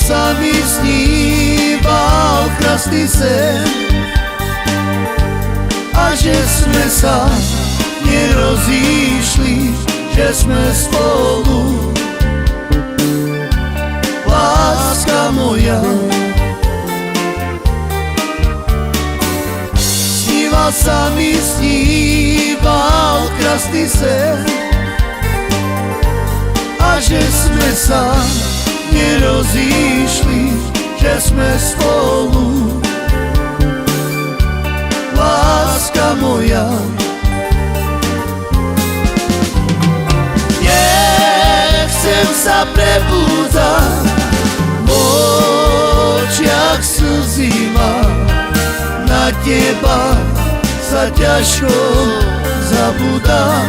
Sa mi sníval krásny sen a že sme sa nerozíšli, že sme spolu. Láska moja, sníval krásny sen a že sme sa nerozíšli, že sme spolu. Láska moja, nechcem sa prebúdzať, v očiach slzy mám, na teba sa ťažko zabúda.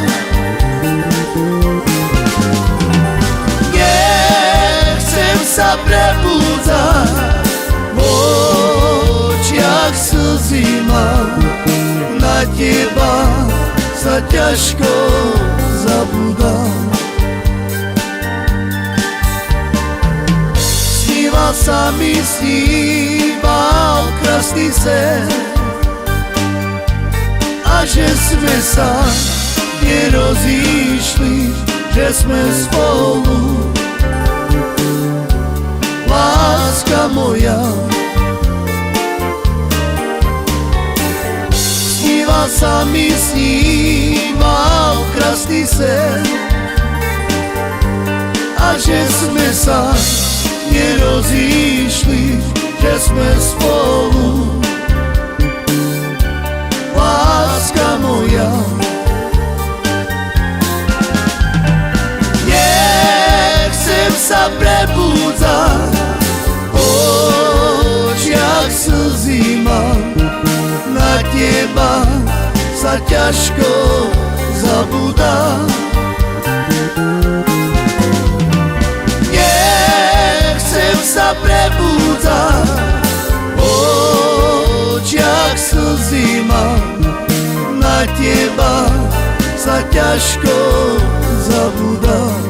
Sa prebúdza, v očiach slzy mám, na teba sa ťažko zabúda. Sníval krásny sen a že sme sa nerozíšli, že sme spolu. Láska moja, sníval krásny sen a že sme sa nerozíšli, že sme spolu. Láska moja, nechcem sa prebúdzať, v očiach slzy mám, na teba sa ťažko zabúda. Nechcem sa prebúdzať, v očiach slzy mám, na teba sa ťažko zabúda.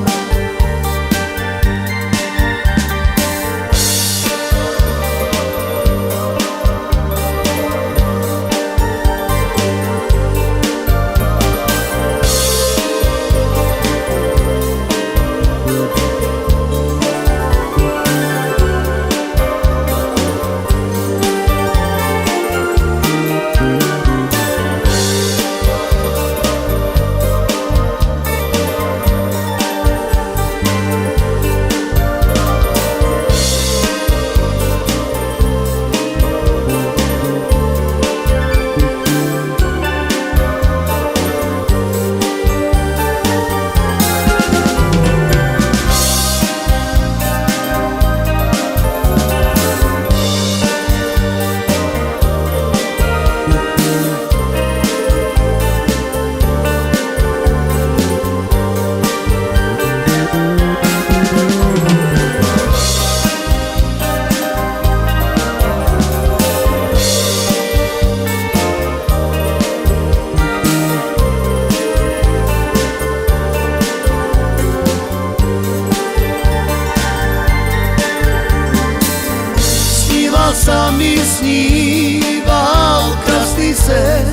Sa mi sníval krásny sen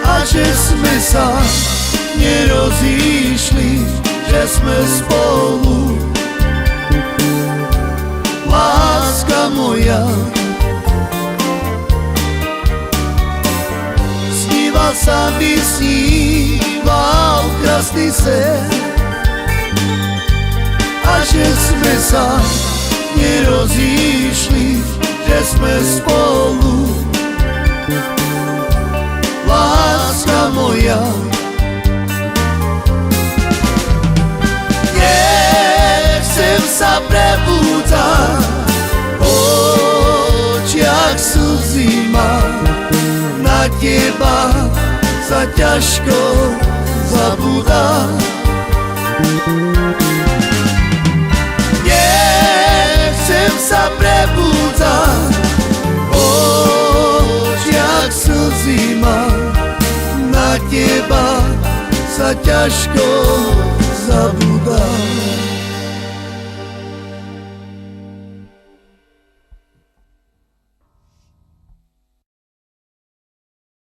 a že sme sa nerozíšli, že sme spolu. Láska moja, sa mi sníval krásny sen a že sme sa nerozíšli, že sme spolu. Láska moja, nechcem sa prebúdzať, v očiach slzy mám, na teba sa ťažko zabúda. Nechcem sa prebúdzať, v očiach slzy mám, na teba sa ťažko zabúda.